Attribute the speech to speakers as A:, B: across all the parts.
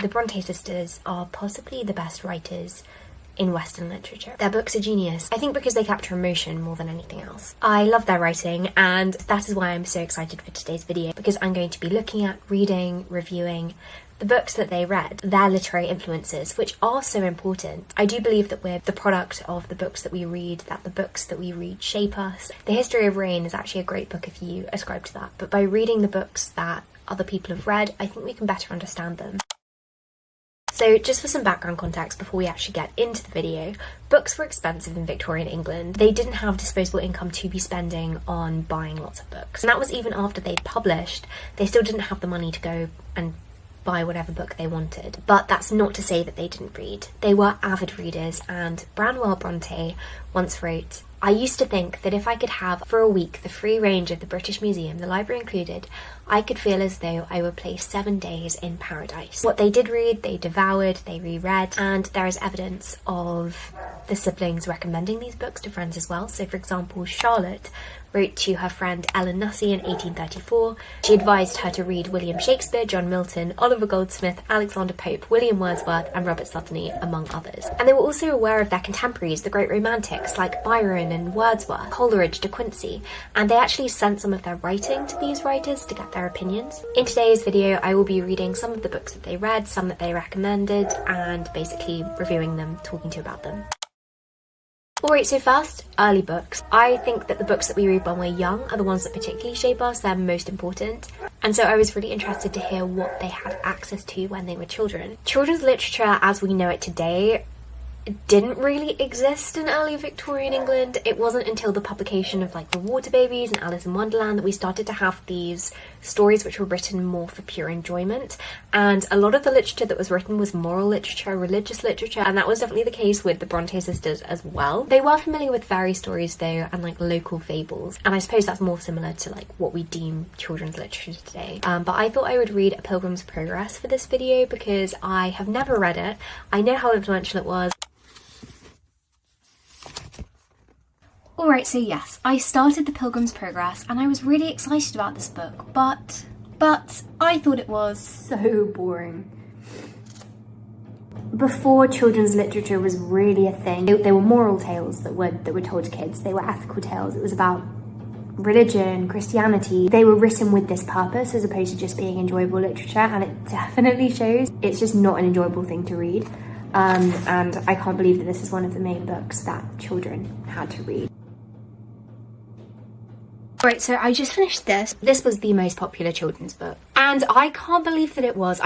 A: The Brontë sisters are possibly the best writers in Western literature. Their books are genius, I think because they capture emotion more than anything else. I love their writing, and that is why I'm so excited for today's video, because I'm going to be looking at, reading, reviewing the books that they read, their literary influences, which are so important. I do believe that we're the product of the books that we read, that the books that we read shape us. The History of Rain is actually a great book if you ascribe to that, but by reading the books that other people have read, I think we can better understand them. So just for some background context before we actually get into the video, books were expensive in Victorian England. They didn't have disposable income to be spending on buying lots of books. And that was even after they'd published. They still didn't have the money to go and buy whatever book they wanted. But that's not to say that they didn't read. They were avid readers, and Branwell Brontë once wrote, "I used to think that if I could have for a week the free range of the British Museum, the library included, I could feel as though I were placed 7 days in paradise." What they did read, they devoured, they reread, and there is evidence of the siblings recommending these books to friends as well. So for example, Charlotte wrote to her friend Ellen Nussey in 1834. She advised her to read William Shakespeare, John Milton, Oliver Goldsmith, Alexander Pope, William Wordsworth and Robert Southey, among others. And they were also aware of their contemporaries, the great romantics like Byron and Wordsworth, Coleridge, De Quincey, and they actually sent some of their writing to these writers to get their opinions. In today's video, I will be reading some of the books that they read, some that they recommended, and basically reviewing them, talking to you about them. Alright, so first, early books. I think that the books that we read when we're young are the ones that particularly shape us, they're most important. And so I was really interested to hear what they had access to when they were children. Children's literature as we know it today didn't really exist in early Victorian England. It wasn't until the publication of like The Water Babies and Alice in Wonderland that we started to have these stories which were written more for pure enjoyment, and a lot of the literature that was written was moral literature, religious literature, and that was definitely the case with the Brontë sisters as well. They were familiar with fairy stories though, and like local fables, and I suppose that's more similar to like what we deem children's literature today. But I thought I would read A Pilgrim's Progress for this video because I have never read it. I know how influential it was. Alright, so yes, I started The Pilgrim's Progress and I was really excited about this book, but I thought it was so boring. Before children's literature was really a thing, they were moral tales that were told to kids. They were ethical tales. It was about religion, Christianity. They were written with this purpose as opposed to just being enjoyable literature, and it definitely shows. It's just not an enjoyable thing to read. And I can't believe that this is one of the main books that children had to read. Right, so I just finished this. This was the most popular children's book. And I can't believe that it was.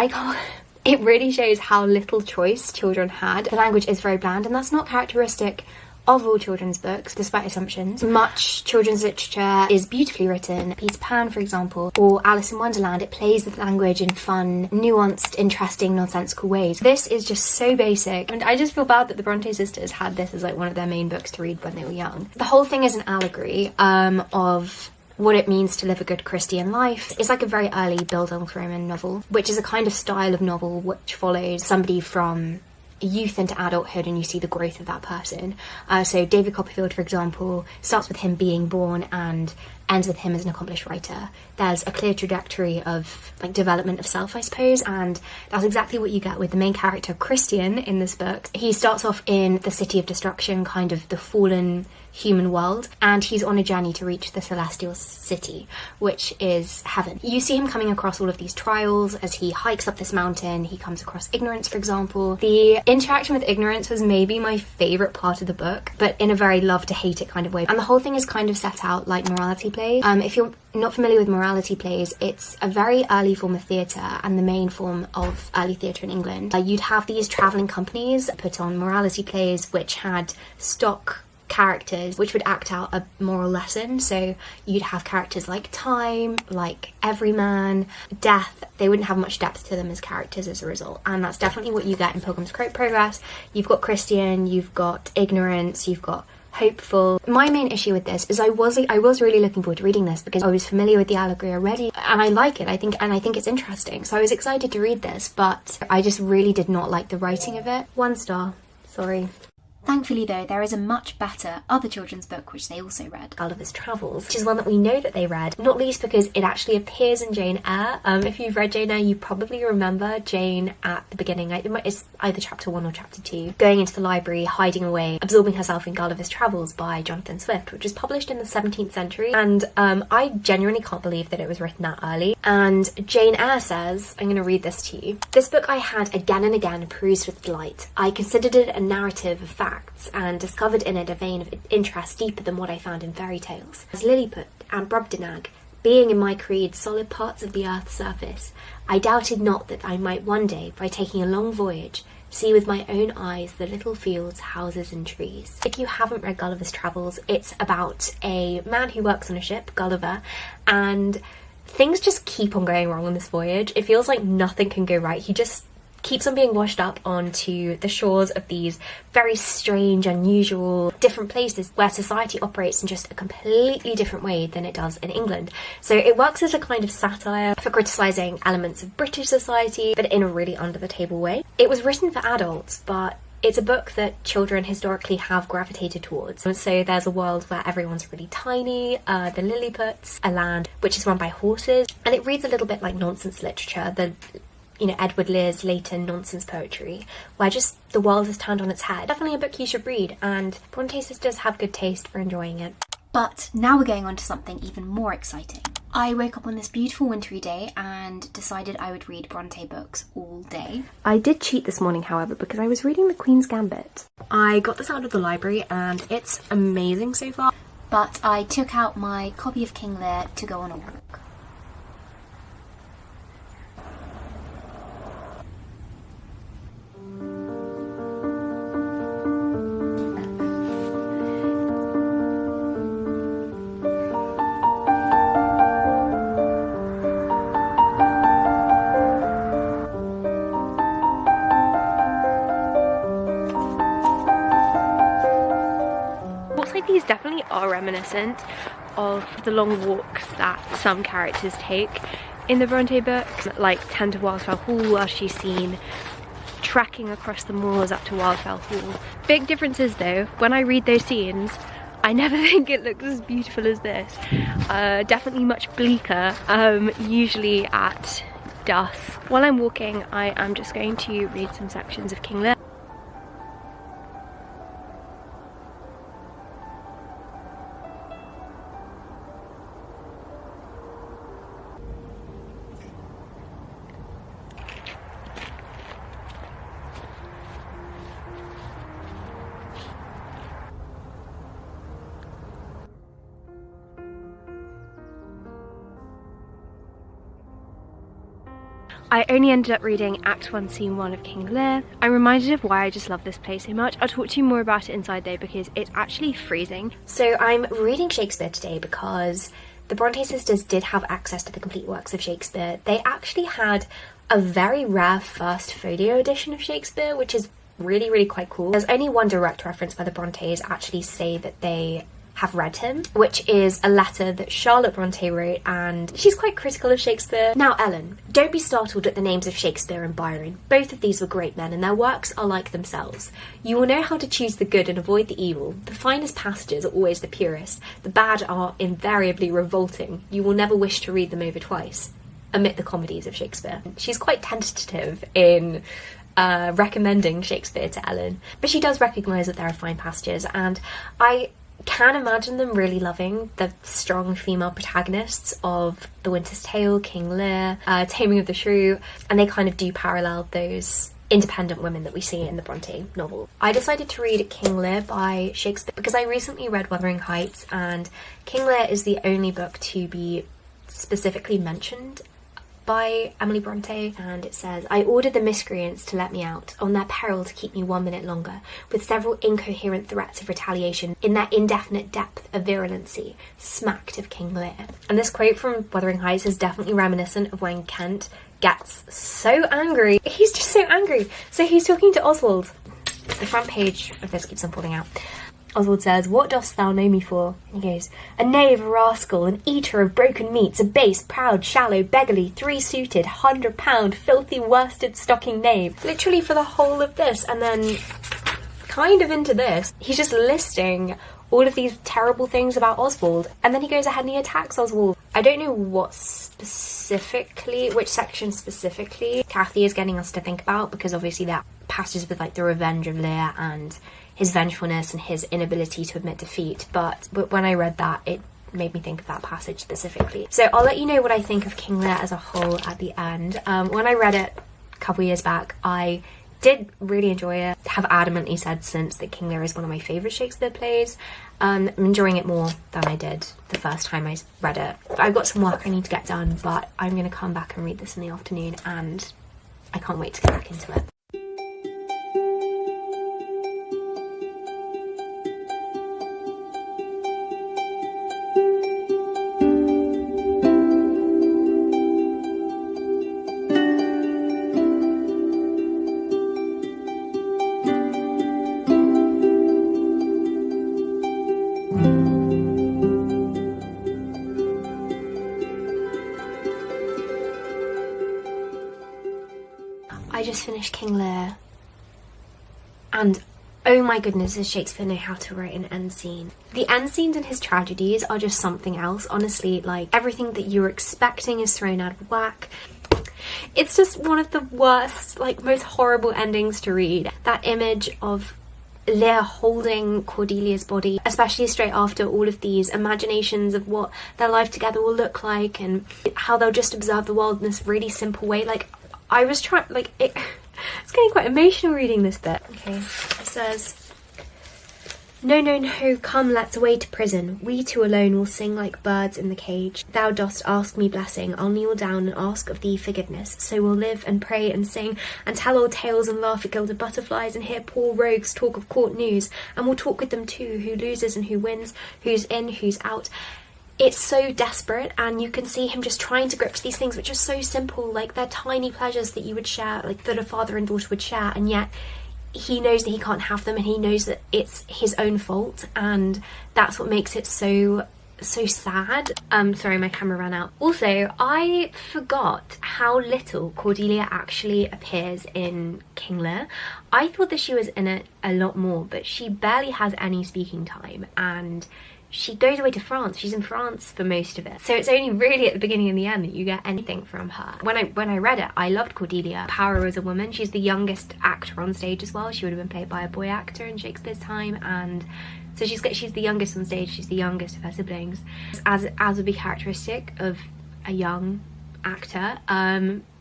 A: It really shows how little choice children had. The language is very bland, and that's not characteristic of all children's books, despite assumptions. Much children's literature is beautifully written. Peter Pan, for example, or Alice in Wonderland, it plays with language in fun, nuanced, interesting, nonsensical ways. This is just so basic, and I just feel bad that the Brontë sisters had this as like one of their main books to read when they were young. The whole thing is an allegory of what it means to live a good Christian life. It's like a very early Bildungsroman novel, which is a kind of style of novel which follows somebody from youth into adulthood and you see the growth of that person. So David Copperfield, for example, starts with him being born and ends with him as an accomplished writer. There's a clear trajectory of like development of self, I suppose, and that's exactly what you get with the main character Christian in this book. He starts off in the City of Destruction, kind of the fallen human world, and he's on a journey to reach the celestial city, which is heaven. You see him coming across all of these trials as he hikes up this mountain. He comes across ignorance, for example. The interaction with ignorance was maybe my favourite part of the book, but in a very love to hate it kind of way. And the whole thing is kind of set out like morality plays. If you're not familiar with morality plays, it's a very early form of theatre and the main form of early theatre in England. You'd have these travelling companies put on morality plays which had stock characters which would act out a moral lesson. So you'd have characters like Time, like Everyman, Death. They wouldn't have much depth to them as characters as a result, and that's definitely what you get in Pilgrim's Progress. You've got Christian, you've got Ignorance, you've got Hopeful. My main issue with this is I was really looking forward to reading this because I was familiar with the allegory already and I like it. I think it's interesting, so I was excited to read this, but I just really did not like the writing of it. 1 star, sorry.
B: Thankfully though, there is a much better other children's book which they also read.
A: Gulliver's Travels, which is one that we know that they read, not least because it actually appears in Jane Eyre. If you've read Jane Eyre, you probably remember Jane at the beginning, it's either chapter 1 or chapter 2, going into the library, hiding away, absorbing herself in Gulliver's Travels by Jonathan Swift, which was published in the 17th century, and I genuinely can't believe that it was written that early. And Jane Eyre says, I'm going to read this to you, "This book I had again and again perused with delight. I considered it a narrative of facts and discovered in it a vein of interest deeper than what I found in fairy tales. As Lilliput and Brobdingnag, being in my creed solid parts of the earth's surface, I doubted not that I might one day, by taking a long voyage, see with my own eyes the little fields, houses and trees." If you haven't read Gulliver's Travels, it's about a man who works on a ship, Gulliver, and things just keep on going wrong on this voyage. It feels like nothing can go right. He just keeps on being washed up onto the shores of these very strange, unusual, different places where society operates in just a completely different way than it does in England. So it works as a kind of satire for criticising elements of British society, but in a really under-the-table way. It was written for adults, but it's a book that children historically have gravitated towards. So there's a world where everyone's really tiny, the Lilliputs, a land which is run by horses, and it reads a little bit like nonsense literature, Edward Lear's Leighton nonsense poetry, where just the world is turned on its head. Definitely a book you should read, and Brontë sisters have good taste for enjoying it.
B: But now we're going on to something even more exciting. I woke up on this beautiful wintry day and decided I would read Brontë books all day.
A: I did cheat this morning, however, because I was reading The Queen's Gambit. I got this out of the library and it's amazing so far.
B: But I took out my copy of King Lear to go on a walk.
A: These definitely are reminiscent of the long walks that some characters take in the Brontë books, like Tend to Wildfell Hall, while she's seen trekking across the moors up to Wildfell Hall. Big differences though, when I read those scenes, I never think it looks as beautiful as this. Definitely much bleaker, usually at dusk. While I'm walking, I am just going to read some sections of King Lear. I only ended up reading Act 1, Scene 1 of King Lear. I'm reminded of why I just love this place so much. I'll talk to you more about it inside though because it's actually freezing. So I'm reading Shakespeare today because the Brontë sisters did have access to the complete works of Shakespeare. They actually had a very rare first folio edition of Shakespeare, which is really, really quite cool. There's only one direct reference where the Brontes actually say that they have read him, which is a letter that Charlotte Brontë wrote, and she's quite critical of Shakespeare. Now Ellen, don't be startled at the names of Shakespeare and Byron. Both of these were great men and their works are like themselves. You will know how to choose the good and avoid the evil. The finest passages are always the purest. The bad are invariably revolting. You will never wish to read them over twice. Omit the comedies of Shakespeare. She's quite tentative in recommending Shakespeare to Ellen, but she does recognise that there are fine passages, and I can imagine them really loving the strong female protagonists of The Winter's Tale, King Lear, Taming of the Shrew, and they kind of do parallel those independent women that we see in the Brontë novel. I decided to read King Lear by Shakespeare because I recently read Wuthering Heights, and King Lear is the only book to be specifically mentioned by Emily Brontë, and it says, I ordered the miscreants to let me out, on their peril to keep me 1 minute longer, with several incoherent threats of retaliation in their indefinite depth of virulency, smacked of King Lear. And this quote from Wuthering Heights is definitely reminiscent of when Kent gets so angry. He's just so angry. So he's talking to Oswald. The front page of this keeps on falling out. Oswald says, what dost thou know me for? And he goes, a knave, a rascal, an eater of broken meats, a base, proud, shallow, beggarly, three-suited, 100-pound, filthy, worsted, stocking knave. Literally for the whole of this, and then kind of into this. He's just listing all of these terrible things about Oswald, and then he goes ahead and he attacks Oswald. I don't know what specifically, which section specifically Kathy is getting us to think about, because obviously that passes with like the revenge of Lear and his vengefulness and his inability to admit defeat, but when I read that, it made me think of that passage specifically. So I'll let you know what I think of King Lear as a whole at the end. When I read it a couple years back, I did really enjoy it. I have adamantly said since that King Lear is one of my favourite Shakespeare plays. I'm enjoying it more than I did the first time I read it. I've got some work I need to get done, but I'm going to come back and read this in the afternoon, and I can't wait to get back into it. I just finished King Lear, and oh my goodness, does Shakespeare know how to write an end scene. The end scenes in his tragedies are just something else, honestly. Like, everything that you're expecting is thrown out of whack. It's just one of the worst, like, most horrible endings to read. That image of Lear holding Cordelia's body, especially straight after all of these imaginations of what their life together will look like and how they'll just observe the world in this really simple way. Like, I was trying, like, it's getting quite emotional reading this bit. Okay, it says, "No, no, no, come, let's away to prison. We two alone will sing like birds in the cage. Thou dost ask me blessing, I'll kneel down and ask of thee forgiveness. So we'll live and pray and sing and tell old tales and laugh at gilded butterflies and hear poor rogues talk of court news. And we'll talk with them too, who loses and who wins, who's in, who's out." It's so desperate, and you can see him just trying to grip to these things which are so simple, like they're tiny pleasures that you would share, like that a father and daughter would share, and yet he knows that he can't have them, and he knows that it's his own fault, and that's what makes it so sad. Sorry, my camera ran out. Also, I forgot how little Cordelia actually appears in King Lear. I thought that she was in it a lot more, but she barely has any speaking time, and she goes away to France. She's in France for most of it. So it's only really at the beginning and the end that you get anything from her. When I read it, I loved Cordelia. Power as a woman. She's the youngest actor on stage as well. She would have been played by a boy actor in Shakespeare's time, and so she's the youngest on stage. She's the youngest of her siblings. As would be characteristic of a young actor,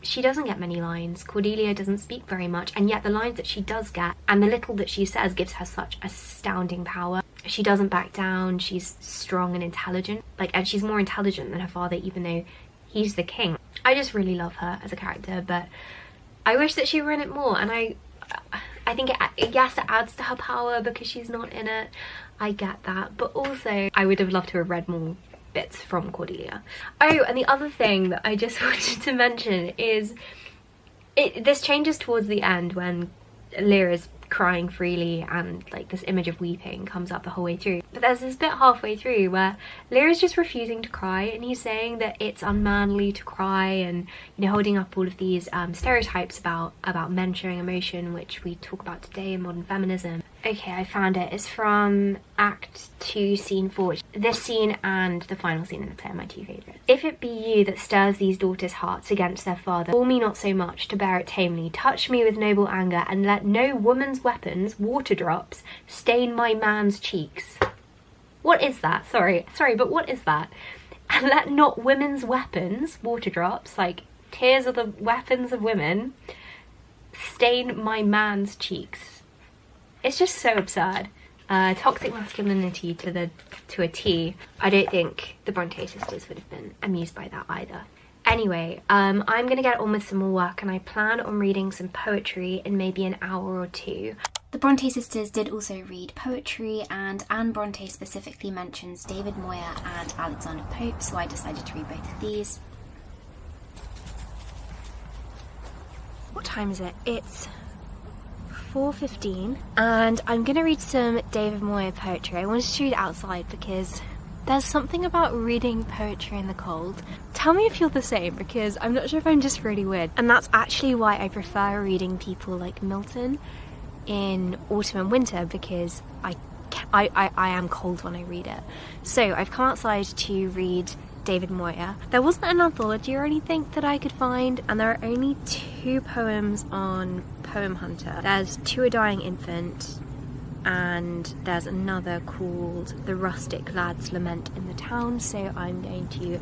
A: she doesn't get many lines. Cordelia doesn't speak very much, and yet the lines that she does get and the little that she says gives her such astounding power. She doesn't back down. She's strong and intelligent, and she's more intelligent than her father, even though he's the king. I just really love her as a character, but I wish that she were in it more, and I think it adds to her power because she's not in it. I get that, but also I would have loved to have read more bits from Cordelia. Oh, and the other thing that I just wanted to mention is this changes towards the end when Lear is crying freely, and like this image of weeping comes up the whole way through. But there's this bit halfway through where Lear is just refusing to cry, and he's saying that it's unmanly to cry, and holding up all of these stereotypes about men showing emotion, which we talk about today in modern feminism. Okay, I found it. It's from Act 2, Scene 4. This scene and the final scene in the play are my two favourites. "If it be you that stirs these daughters' hearts against their father, call me not so much to bear it tamely. Touch me with noble anger, and let no woman's weapons, water drops, stain my man's cheeks." What is that? Sorry, but what is that? "And let not women's weapons, water drops, like tears are the weapons of women, stain my man's cheeks." It's just so absurd. Toxic masculinity to a T. I don't think the Brontës sisters would have been amused by that either. Anyway, I'm gonna get on with some more work, and I plan on reading some poetry in maybe an hour or two.
B: The Brontë sisters did also read poetry, and Anne Brontë specifically mentions David Moyer and Alexander Pope, so I decided to read both of these.
A: What time is it? It's 4:15, and I'm gonna read some David Moyer poetry. I wanted to read it outside because there's something about reading poetry in the cold. Tell me if you're the same, because I'm not sure if I'm just really weird. And that's actually why I prefer reading people like Milton, in autumn and winter because I am cold when I read it. So I've come outside to read David Moyer. There wasn't an anthology or anything that I could find, and there are only 2 poems on Poem Hunter. There's To a Dying Infant, and there's another called The Rustic Lad's Lament in the Town, so I'm going to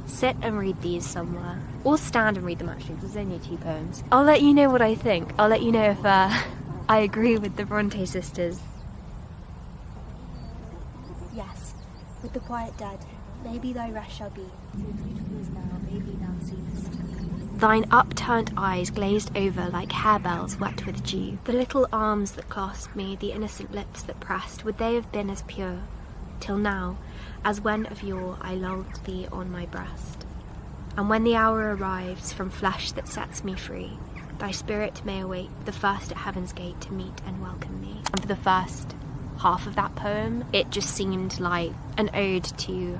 A: sit and read these somewhere. Or stand and read them actually, because there's only 2 poems. I'll let you know what I think. I'll let you know if I agree with the Brontë sisters.
C: Yes, with the quiet dead, maybe thy rest shall be. So beautiful as now, maybe thou seest.
A: Thine upturned eyes glazed over like harebells wet with dew. The little arms that clasped me, the innocent lips that pressed, would they have been as pure, till now, as when of yore I lulled thee on my breast? And when the hour arrives from flesh that sets me free, thy spirit may await the first at heaven's gate to meet and welcome me. And for the first half of that poem, it just seemed like an ode to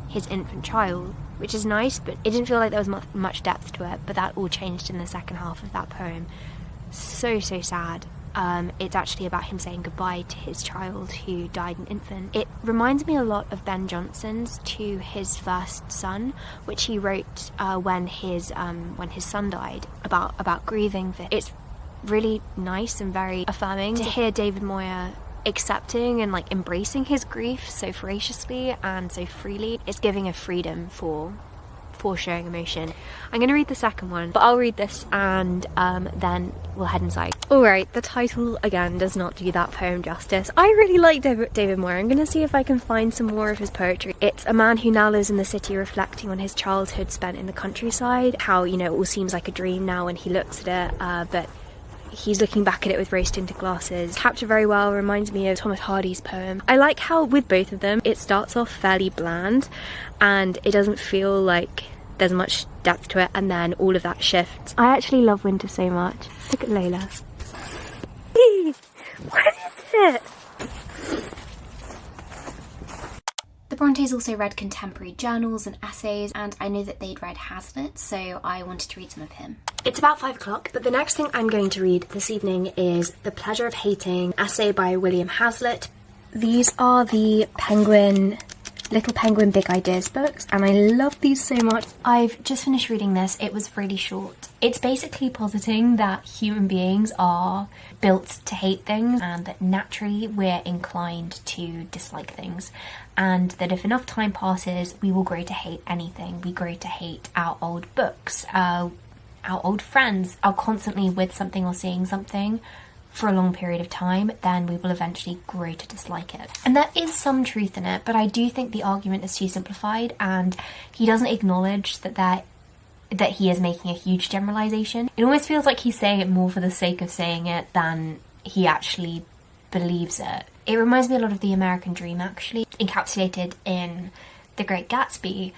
A: his infant child, which is nice, but it didn't feel like there was much depth to it. But that all changed in the second half of that poem. So sad. It's actually about him saying goodbye to his child who died an infant. It reminds me a lot of Ben Jonson's To His First Son, which he wrote when his son died, about grieving. It's really nice and very affirming to hear David Moyer accepting and like embracing his grief so voraciously and so freely. It's giving a freedom for showing emotion. I'm going to read the second one, but I'll read this and then we'll head inside. Alright, the title again does not do that poem justice. I really like David Moyer. I'm going to see if I can find some more of his poetry. It's a man who now lives in the city reflecting on his childhood spent in the countryside, how, you know, it all seems like a dream now when he looks at it, but he's looking back at it with rose-tinted glasses. Captured very well, reminds me of Thomas Hardy's poem. I like how with both of them it starts off fairly bland and it doesn't feel like there's much depth to it, and then all of that shifts. I actually love winter so much. Look at Lola. What is it?
B: The Brontës also read contemporary journals and essays, and I know that they'd read Hazlitt, so I wanted to read some of him.
A: It's about 5 o'clock, but the next thing I'm going to read this evening is The Pleasure of Hating, essay by William Hazlitt. These are the Little Penguin Big Ideas books, and I love these so much. I've just finished reading this. It was really short. It's basically positing that human beings are built to hate things and that naturally we're inclined to dislike things, and that if enough time passes we will grow to hate anything. We grow to hate our old books, our old friends, are constantly with something or seeing something for a long period of time, then we will eventually grow to dislike it. And there is some truth in it, but I do think the argument is too simplified, and he doesn't acknowledge that he is making a huge generalization. It almost feels like he's saying it more for the sake of saying it than he actually believes it. It reminds me a lot of the American dream, actually, encapsulated in The Great Gatsby.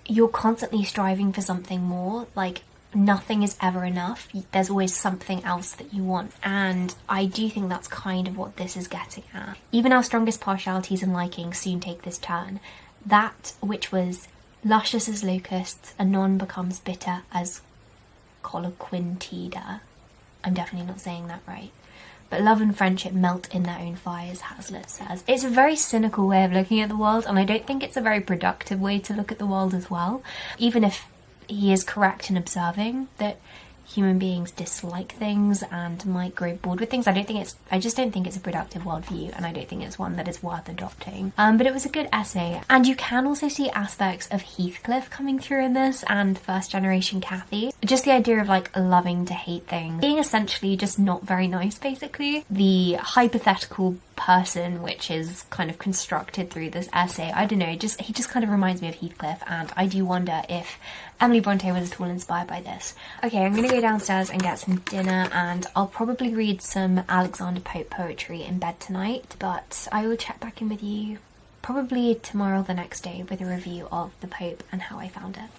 A: You're constantly striving for something more, like nothing is ever enough. There's always something else that you want, and I do think that's kind of what this is getting at. Even our strongest partialities and likings soon take this turn. That which was luscious as locusts anon becomes bitter as coloquintida. I'm definitely not saying that right. But love and friendship melt in their own fires, Hazlitt says. It's a very cynical way of looking at the world, and I don't think it's a very productive way to look at the world as well. Even if he is correct in observing that human beings dislike things and might grow bored with things, I just don't think it's a productive worldview, and I don't think it's one that is worth adopting. But it was a good essay, and you can also see aspects of Heathcliff coming through in this, and first generation Cathy. Just the idea of like loving to hate things, being essentially just not very nice, basically. The hypothetical person which is kind of constructed through this essay, I don't know, he just kind of reminds me of Heathcliff, and I do wonder if Emily Brontë was at all inspired by this. Okay, I'm gonna go downstairs and get some dinner, and I'll probably read some Alexander Pope poetry in bed tonight, but I will check back in with you probably tomorrow or the next day with a review of The Pope and how I found it.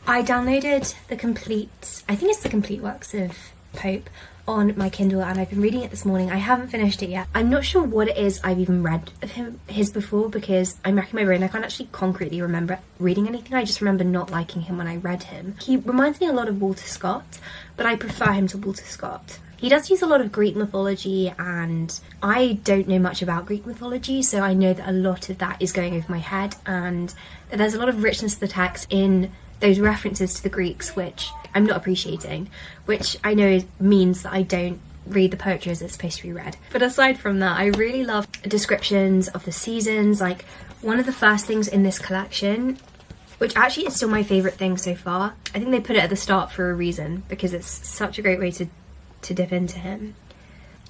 A: I downloaded the complete works of Pope on my Kindle and I've been reading it this morning. I haven't finished it yet. I'm not sure what it is I've even read of his before, because I'm racking my brain. I can't actually concretely remember reading anything. I just remember not liking him when I read him. He reminds me a lot of Walter Scott, but I prefer him to Walter Scott. He does use a lot of Greek mythology, and I don't know much about Greek mythology, so I know that a lot of that is going over my head, and that there's a lot of richness to the text in those references to the Greeks, which I'm not appreciating, which I know means that I don't read the poetry as it's supposed to be read. But aside from that, I really love descriptions of the seasons. Like, one of the first things in this collection, which actually is still my favourite thing so far, I think they put it at the start for a reason, because it's such a great way to dip into him.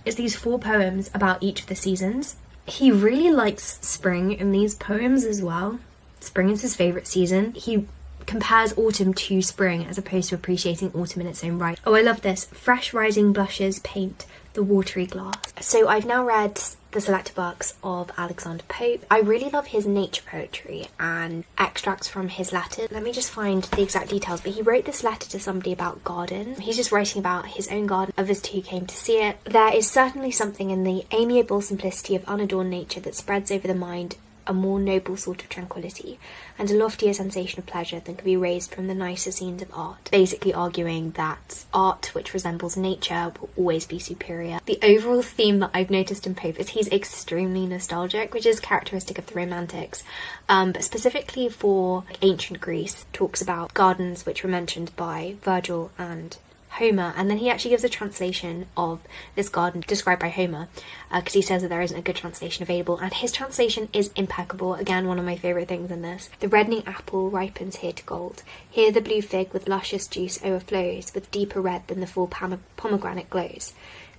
A: It's these 4 poems about each of the seasons. He really likes spring in these poems as well. Spring is his favourite season. He compares autumn to spring as opposed to appreciating autumn in its own right. Oh, I love this. Fresh rising blushes paint the watery glass. So I've now read the selected works of Alexander Pope. I really love his nature poetry and extracts from his letters. Let me just find the exact details, but he wrote this letter to somebody about garden. He's just writing about his own garden, a visitor who came to see it. There is certainly something in the amiable simplicity of unadorned nature that spreads over the mind a more noble sort of tranquility, and a loftier sensation of pleasure than can be raised from the nicer scenes of art. Basically arguing that art which resembles nature will always be superior. The overall theme that I've noticed in Pope is he's extremely nostalgic, which is characteristic of the Romantics, but specifically for ancient Greece, talks about gardens which were mentioned by Virgil and Homer, and then he actually gives a translation of this garden described by Homer, because he says that there isn't a good translation available, and his translation is impeccable. Again, one of my favourite things in this. The reddening apple ripens here to gold. Here the blue fig with luscious juice overflows, with deeper red than the full pomegranate glows.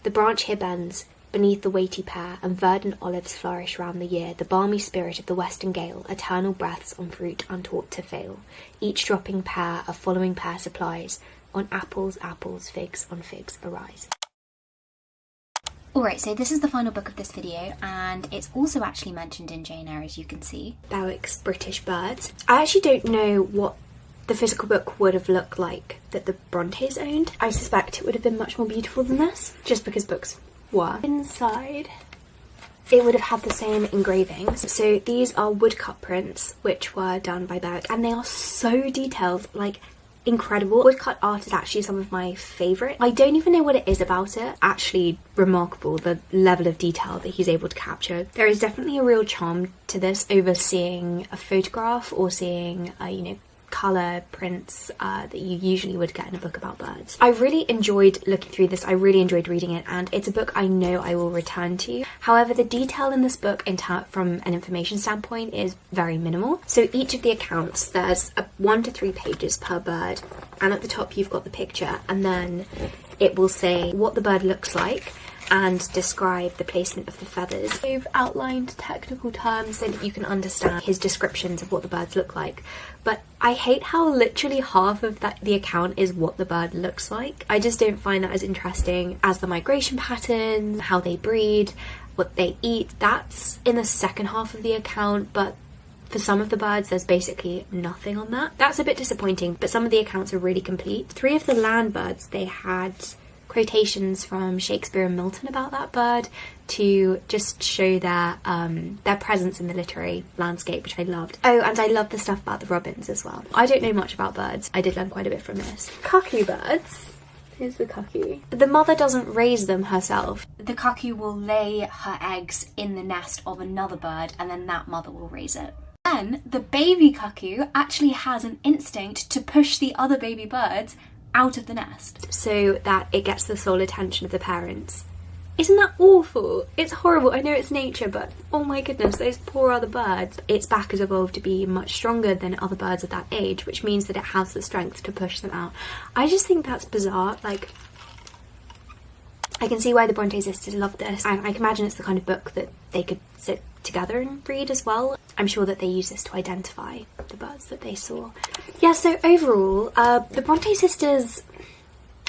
A: The branch here bends beneath the weighty pear, and verdant olives flourish round the year, the balmy spirit of the western gale, eternal breaths on fruit untaught to fail. Each dropping pear a following pear supplies, on apples, apples, figs on figs arise.
B: Alright, so this is the final book of this video, and it's also actually mentioned in Jane Eyre, as you can see.
A: Bewick's British Birds. I actually don't know what the physical book would have looked like that the Brontës owned. I suspect it would have been much more beautiful than this, just because books were. Inside, it would have had the same engravings. So these are woodcut prints, which were done by Bewick, and they are so detailed, like, incredible. Woodcut art is actually some of my favourite. I don't even know what it is about it. Actually remarkable, the level of detail that he's able to capture. There is definitely a real charm to this over seeing a photograph or seeing colour prints that you usually would get in a book about birds. I really enjoyed looking through this. I really enjoyed reading it, and it's a book I know I will return to. However, the detail in this book from an information standpoint is very minimal. So each of the accounts, there's 1 to 3 pages per bird, and at the top you've got the picture, and then it will say what the bird looks like and describe the placement of the feathers. They've outlined technical terms so that you can understand his descriptions of what the birds look like, but I hate how literally half of the account is what the bird looks like. I just don't find that as interesting as the migration patterns, how they breed, what they eat. That's in the second half of the account, but for some of the birds there's basically nothing on that. That's a bit disappointing, but some of the accounts are really complete. 3 of the land birds, they had quotations from Shakespeare and Milton about that bird to just show their presence in the literary landscape, which I loved. Oh, and I love the stuff about the robins as well. I don't know much about birds. I did learn quite a bit from this. Cuckoo birds. Here's the cuckoo. The mother doesn't raise them herself.
B: The cuckoo will lay her eggs in the nest of another bird, and then that mother will raise it. Then the baby cuckoo actually has an instinct to push the other baby birds out of the nest,
A: so that it gets the sole attention of the parents. Isn't that awful? It's horrible. I know it's nature, but oh my goodness, those poor other birds. Its back has evolved to be much stronger than other birds of that age, which means that it has the strength to push them out. I just think that's bizarre. Like, I can see why the Brontë sisters love this, and I can imagine it's the kind of book that they could sit together and read as well. I'm sure that they use this to identify the birds that they saw. Yeah, so overall, the Brontë sisters,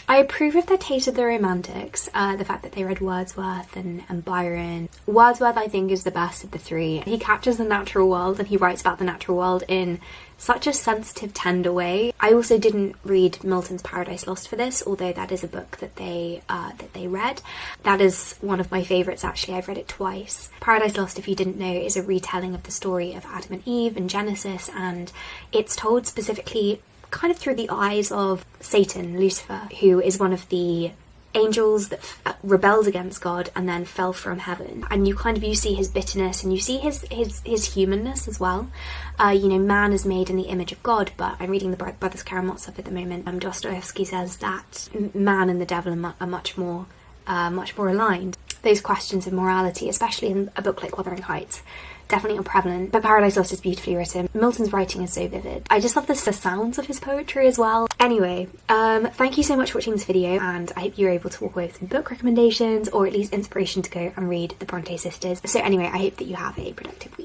A: I approve of their taste of the romantics, the fact that they read Wordsworth and Byron. Wordsworth, I think, is the best of the three. He captures the natural world and he writes about the natural world in such a sensitive, tender way. I also didn't read Milton's Paradise Lost for this, although that is a book that they read. That is one of my favourites, actually. I've read it twice. Paradise Lost, if you didn't know, is a retelling of the story of Adam and Eve in Genesis, and it's told specifically kind of through the eyes of Satan, Lucifer, who is one of the angels that rebelled against God and then fell from heaven. And you see his bitterness and you see his humanness as well. You know, man is made in the image of God, but I'm reading the Brothers Karamazov at the moment. Dostoevsky says that man and the devil are much more aligned. Those questions of morality, especially in a book like Wuthering Heights, definitely are prevalent, but Paradise Lost is beautifully written. Milton's writing is so vivid. I just love the sounds of his poetry as well. Anyway, thank you so much for watching this video, and I hope you were able to walk away with some book recommendations, or at least inspiration to go and read the Brontë sisters. So anyway, I hope that you have a productive week.